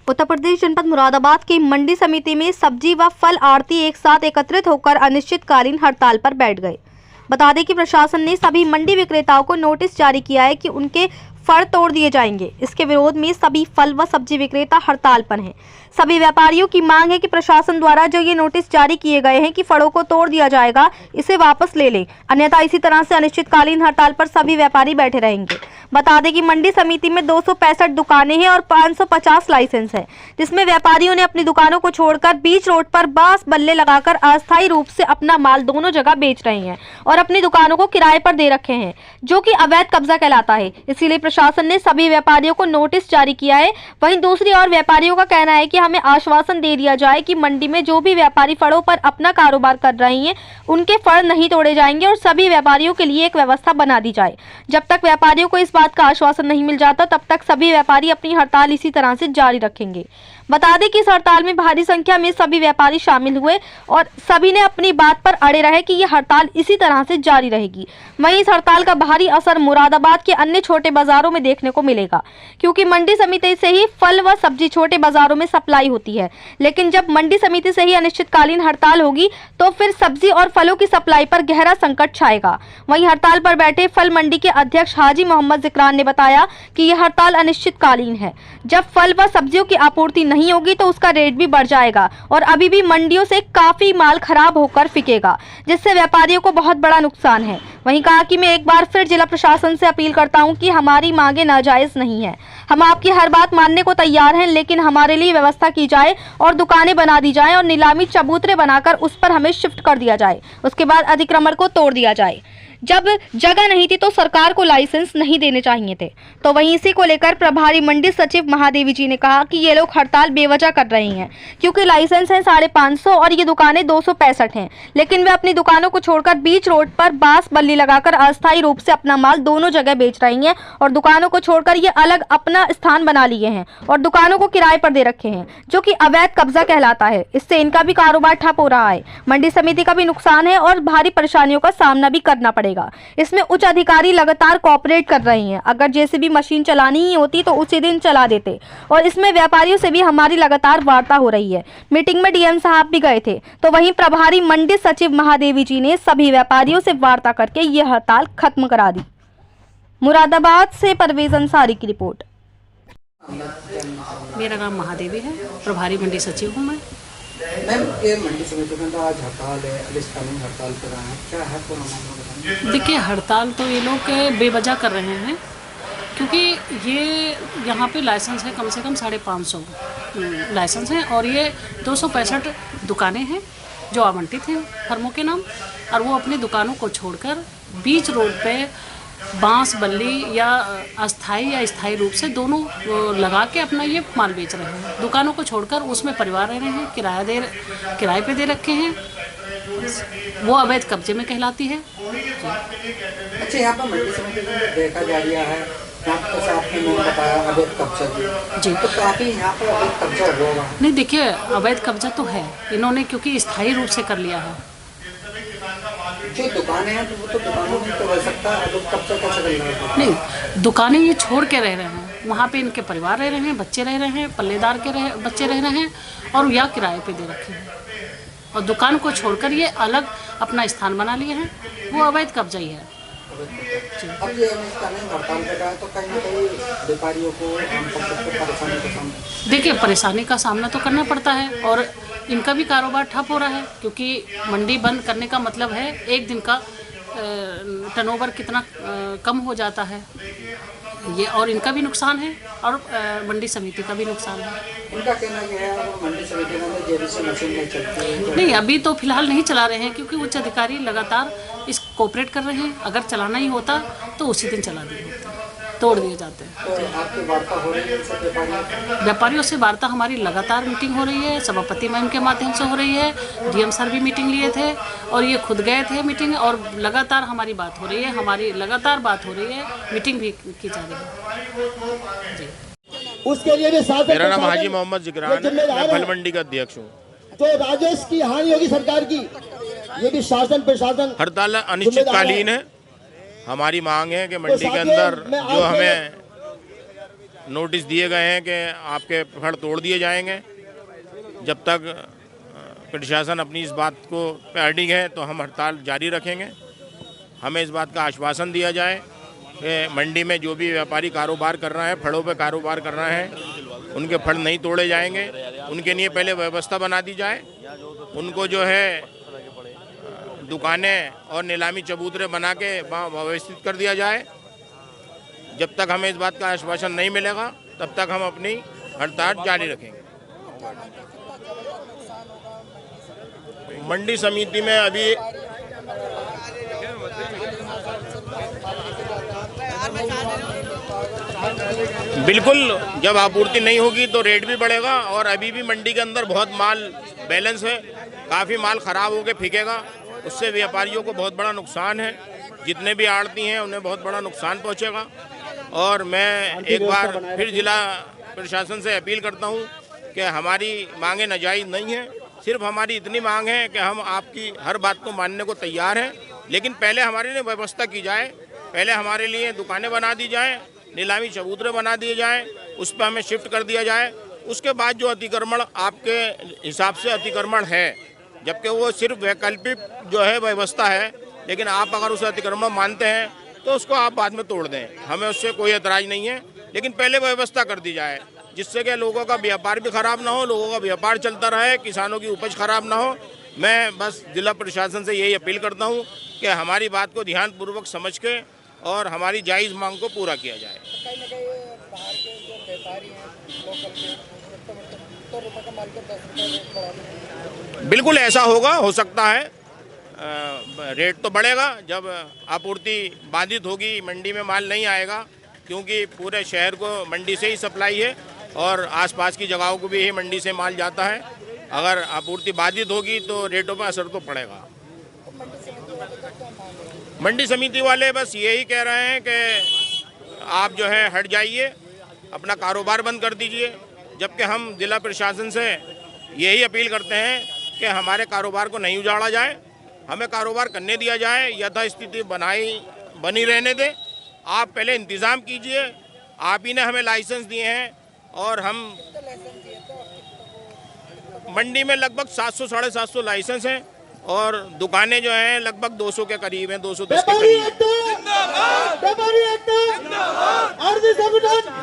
उत्तर प्रदेश जनपद मुरादाबाद की मंडी समिति में सब्जी व फल आढ़ती एक साथ एकत्रित होकर अनिश्चितकालीन हड़ताल पर बैठ गए। बता दें कि प्रशासन ने सभी मंडी विक्रेताओं को नोटिस जारी किया है कि उनके फड़ तोड़ दिए जाएंगे। इसके विरोध में सभी फल व सब्जी विक्रेता हड़ताल पर हैं। सभी व्यापारियों की मांग है कि प्रशासन द्वारा जो ये नोटिस जारी किए गए हैं कि फड़ों को तोड़ दिया जाएगा, इसे वापस ले लें, अन्यथा इसी तरह से अनिश्चितकालीन हड़ताल पर सभी व्यापारी बैठे रहेंगे। बता दें कि मंडी समिति में 265 दुकानें हैं और 550 लाइसेंस है, जिसमें व्यापारियों ने अपनी दुकानों को छोड़कर बीच रोड पर बांस बल्ले लगाकर अस्थायी रूप से अपना माल दोनों जगह बेच रहे हैं और अपनी दुकानों को किराए पर दे रखे हैं, जो कि अवैध कब्जा कहलाता है। इसीलिए प्रशासन ने सभी व्यापारियों को नोटिस जारी किया है। वहीं दूसरी ओर व्यापारियों का कहना है कि हमें आश्वासन दे दिया जाए कि मंडी में जो भी व्यापारी फड़ों पर अपना कारोबार कर रहे हैं, उनके फड़ नहीं तोड़े जाएंगे और सभी व्यापारियों के लिए एक व्यवस्था बना दी जाए। जब तक व्यापारियों को इस बात का आश्वासन नहीं मिल जाता, तब तक सभी व्यापारी अपनी हड़ताल इसी तरह से जारी रखेंगे। बता दें कि इस हड़ताल में भारी संख्या में सभी व्यापारी शामिल हुए और सभी ने अपनी बात पर अड़े रहे कि यह हड़ताल इसी तरह से जारी रहेगी। वहीं इस हड़ताल का भारी असर मुरादाबाद के अन्य छोटे बाजारों में देखने को मिलेगा, क्योंकि मंडी समिति से ही फल व सब्जी छोटे बाजारों में सप्लाई होती है। लेकिन जब मंडी समिति से ही अनिश्चितकालीन हड़ताल होगी, तो फिर सब्जी और फलों की सप्लाई पर गहरा संकट छाएगा। वहीं हड़ताल पर बैठे फल मंडी के अध्यक्ष हाजी मोहम्मद जिक्रान ने बताया कि यह हड़ताल अनिश्चितकालीन है। जब फल व सब्जियों की आपूर्ति नहीं होगी तो उसका रेट भी बढ़ जाएगा और अभी भी मंडियों से काफी माल खराब होकर फिकेगा, जिससे व्यापारियों को बहुत बड़ा नुकसान है। वहीं कहा कि मैं एक बार फिर जिला प्रशासन से अपील करता हूं कि हमारी मांगे नाजायज नहीं है, हम आपकी हर बात मानने को तैयार हैं, लेकिन हमारे लिए व्यवस्था की जाए और दुकानें बना दी जाए और नीलामी चबूतरे बनाकर उस पर हमें शिफ्ट कर दिया जाए। उसके बाद अतिक्रमण को तोड़ दिया जाए। जब जगह नहीं थी तो सरकार को लाइसेंस नहीं देने चाहिए थे। तो वहीं इसी को लेकर प्रभारी मंडी सचिव महादेवी जी ने कहा कि ये लोग हड़ताल बेवजह कर रहे हैं, क्योंकि लाइसेंस है 550 और ये दुकानें 265 हैं, लेकिन वे अपनी दुकानों को छोड़कर बीच रोड पर बांस बल्ली लगाकर अस्थायी रूप से अपना माल दोनों जगह बेच रही हैं और दुकानों को छोड़कर ये अलग अपना स्थान बना लिए हैं और दुकानों को किराए पर दे रखे हैं, जो कि अवैध कब्जा कहलाता है। इससे इनका भी कारोबार ठप हो रहा है, मंडी समिति का भी नुकसान है और भारी परेशानियों का सामना भी करना पड़ेगा। इसमें उच्च अधिकारी लगातार कोऑपरेट कर रहे हैं। अगर जेसीबी मशीन चलानी ही होती तो उसी दिन चला देते। और इसमें व्यापारियों से भी हमारी लगातार वार्ता हो रही है। मीटिंग में डीएम साहब भी गए थे। तो वहीं प्रभारी मंडी सचिव महादेवी जी ने सभी व्यापारियों से वार्ता करके यह हड़ताल खत्म करा दी। मुरादाबाद से परवेज अंसारी की रिपोर्ट। मेरा नाम महादेवी है, प्रभारी मंडी सचिव हूँ मैं। मैम, ये मंडी समिति में तो आज हड़ताल है, अनिश्चितकालीन हड़ताल कर रहे हैं, क्या है पूरा मामला? देखिए, हड़ताल तो ये लोग बेवजह कर रहे हैं, क्योंकि ये यहाँ पे लाइसेंस है कम से कम 550 लाइसेंस हैं और ये 265 दुकानें हैं जो आवंटित हैं फर्मों के नाम, और वो अपनी दुकानों को छोड़कर बीच रोड पे बांस बल्ली या अस्थाई या स्थायी रूप से दोनों लगा के अपना ये माल बेच रहे हैं। दुकानों को छोड़कर उसमें परिवार रह रहे हैं, किराए पे दे रखे हैं, वो अवैध कब्जे में कहलाती है। अच्छा, यहाँ पर मंडी समिति में देखा जा रहा है, आपने बताया अवैध कब्जा जी, तो काफी यहाँ पर अवैध कब्जा होगा? नहीं, देखिए, अवैध कब्जा तो है इन्होंने, क्योंकि स्थायी रूप से कर लिया है। जो दुकानें हैं तो वो तो दुकानों में तो रह सकता है, अवैध कब्जा कैसे कर रहा है? नहीं, दुकानें ये छोड़ के रह रहे हैं, वहाँ पे इनके परिवार रह रहे हैं, बच्चे रह रहे हैं, पल्लेदार के बच्चे रह रहे हैं और या किराए पे दे रखे हैं, और दुकान को छोड़कर ये अलग अपना स्थान बना लिए हैं, वो अवैध कब्जा ही है। अब ये अनिश्चितकालीन हड़ताल पे गया तो कहीं ना कहीं व्यापारियों को परेशानी का सामना, देखिए, परेशानी का सामना तो करना पड़ता है और इनका भी कारोबार ठप हो रहा है, क्योंकि मंडी बंद करने का मतलब है एक दिन का टर्नओवर कितना कम हो जाता है ये, और इनका भी नुकसान है और मंडी समिति का भी नुकसान है। इनका कहना यह है मंडी समिति में जेबीसी मशीन नहीं चलती है। नहीं, अभी तो फिलहाल नहीं चला रहे हैं, क्योंकि उच्च अधिकारी लगातार इस कोऑपरेट कर रहे हैं। अगर चलाना ही होता तो उसी दिन चला दिए होते, तोड़ दिए जाते हैं। तो आपकी वार्ता हो रही है व्यापारियों से? वार्ता हमारी लगातार मीटिंग हो रही है, सभापति मैम के माध्यम से हो रही है, डीएम सर भी मीटिंग लिए थे और ये खुद गए थे मीटिंग, और लगातार हमारी बात हो रही है, हमारी लगातार बात हो रही है, मीटिंग भी की जा रही है जी। उसके लिए भी साथ मेरा नाम हाजी मोहम्मद जिक्रान है, मैं फल मंडी का अध्यक्ष हूँ। तो राजस्व की हानि होगी सरकार की, ये भी शासन प्रशासन। हड़ताल अनिश्चितकालीन है। हमारी मांग है कि मंडी के अंदर जो हमें नोटिस दिए गए हैं कि आपके फड़ तोड़ दिए जाएंगे। जब तक प्रशासन अपनी इस बात को पे अडिग है तो हम हड़ताल जारी रखेंगे। हमें इस बात का आश्वासन दिया जाए कि मंडी में जो भी व्यापारी कारोबार कर रहा है, फड़ों पे कारोबार कर रहा है, उनके फड़ नहीं तोड़े जाएंगे। उनके लिए पहले व्यवस्था बना दी जाए। उनको जो है दुकानें और नीलामी चबूतरे बना के वहाँ व्यवस्थित कर दिया जाए। जब तक हमें इस बात का आश्वासन नहीं मिलेगा तब तक हम अपनी हड़ताल जारी रखेंगे। मंडी समिति में अभी बिल्कुल जब आपूर्ति नहीं होगी तो रेट भी बढ़ेगा। और अभी भी मंडी के अंदर बहुत माल बैलेंस है, काफ़ी माल ख़राब होकर फेंकेगा। उससे व्यापारियों को बहुत बड़ा नुकसान है। जितने भी आड़ती हैं उन्हें बहुत बड़ा नुकसान पहुंचेगा। और मैं एक बार फिर जिला प्रशासन से अपील करता हूं कि हमारी मांगे नाजायज़ नहीं हैं। सिर्फ हमारी इतनी मांग है कि हम आपकी हर बात को मानने को तैयार हैं, लेकिन पहले हमारे लिए व्यवस्था की जाए। पहले हमारे लिए दुकानें बना दी जाएँ, नीलामी चबूतरे बना दिए जाएँ, उस पर हमें शिफ्ट कर दिया जाए। उसके बाद जो अतिक्रमण आपके हिसाब से अतिक्रमण है, जबकि वो सिर्फ वैकल्पिक जो है व्यवस्था है, लेकिन आप अगर उसे अतिक्रमण मानते हैं तो उसको आप बाद में तोड़ दें, हमें उससे कोई एतराज़ नहीं है। लेकिन पहले व्यवस्था कर दी जाए जिससे कि लोगों का व्यापार भी खराब ना हो, लोगों का व्यापार चलता रहे, किसानों की उपज खराब ना हो। मैं बस जिला प्रशासन से यही अपील करता हूँ कि हमारी बात को ध्यानपूर्वक समझ के और हमारी जायज़ मांग को पूरा किया जाए। कहीं ना कहीं बाहर के जो व्यापारी हैं लोकल के, तो रुपये का माल को 10 रुपये रेट बढ़ा दें। बिल्कुल ऐसा होगा, हो सकता है। रेट तो बढ़ेगा जब आपूर्ति बाधित होगी, मंडी में माल नहीं आएगा, क्योंकि पूरे शहर को मंडी से ही सप्लाई है और आसपास की जगहों को भी यही मंडी से माल जाता है। अगर आपूर्ति बाधित होगी तो रेटों पर असर तो पड़ेगा। मंडी समिति वाले बस यही कह रहे हैं कि आप जो है हट जाइए, अपना कारोबार बंद कर दीजिए। जबकि हम जिला प्रशासन से यही अपील करते हैं कि हमारे कारोबार को नहीं उजाड़ा जाए, हमें कारोबार करने दिया जाए, यथास्थिति बनी रहने दें। आप पहले इंतज़ाम कीजिए, आप ही ने हमें लाइसेंस दिए हैं और हम मंडी में लगभग 700 साढ़े 700 लाइसेंस हैं और दुकानें जो हैं लगभग 200 के करीब हैं, 210 के करीब हैं।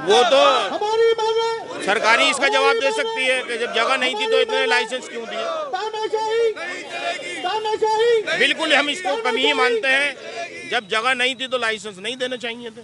वो तो सरकारी इसका जवाब दे सकती है कि जब जगह नहीं थी तो इतने लाइसेंस क्यों दिए। बिल्कुल हम इसको कमी ही मानते हैं, जब जगह नहीं थी तो लाइसेंस नहीं देने चाहिए थे।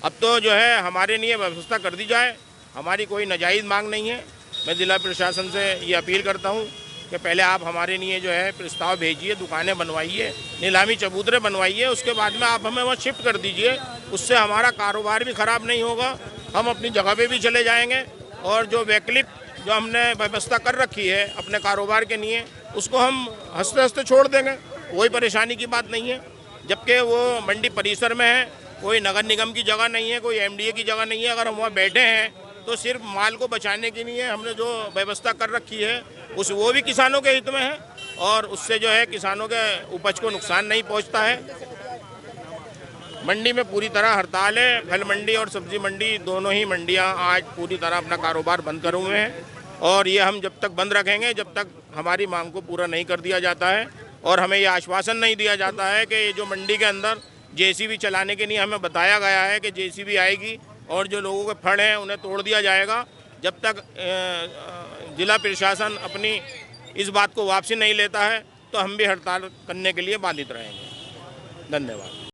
अब तो जो है हमारे लिए व्यवस्था कर दी जाए, हमारी कोई नाजायज़ मांग नहीं है। मैं जिला प्रशासन से ये अपील करता हूँ कि पहले आप हमारे लिए जो है प्रस्ताव भेजिए, दुकानें बनवाइए, नीलामी चबूतरे बनवाइए, उसके बाद में आप हमें वहाँ शिफ्ट कर दीजिए। उससे हमारा कारोबार भी ख़राब नहीं होगा, हम अपनी जगह पे भी चले जाएंगे और जो वैकल्पिक जो हमने व्यवस्था कर रखी है अपने कारोबार के लिए उसको हम हंसते हंसते छोड़ देंगे, कोई परेशानी की बात नहीं है। जबकि वो मंडी परिसर में है, कोई नगर निगम की जगह नहीं है, कोई एमडीए की जगह नहीं है। अगर हम वहाँ बैठे हैं तो सिर्फ माल को बचाने के लिए हमने जो व्यवस्था कर रखी है वो भी किसानों के हित में है और उससे जो है किसानों के उपज को नुकसान नहीं पहुंचता है। मंडी में पूरी तरह हड़ताल है। फल मंडी और सब्जी मंडी दोनों ही मंडियां आज पूरी तरह अपना कारोबार बंद करे हुए हैं और ये हम जब तक बंद रखेंगे जब तक हमारी मांग को पूरा नहीं कर दिया जाता है और हमें ये आश्वासन नहीं दिया जाता है कि जो मंडी के अंदर जेसीबी चलाने के लिए हमें बताया गया है कि जेसीबी आएगी और जो लोगों के फड़ हैं उन्हें तोड़ दिया जाएगा। जब तक जिला प्रशासन अपनी इस बात को वापसी नहीं लेता है तो हम भी हड़ताल करने के लिए बाधित रहेंगे। धन्यवाद।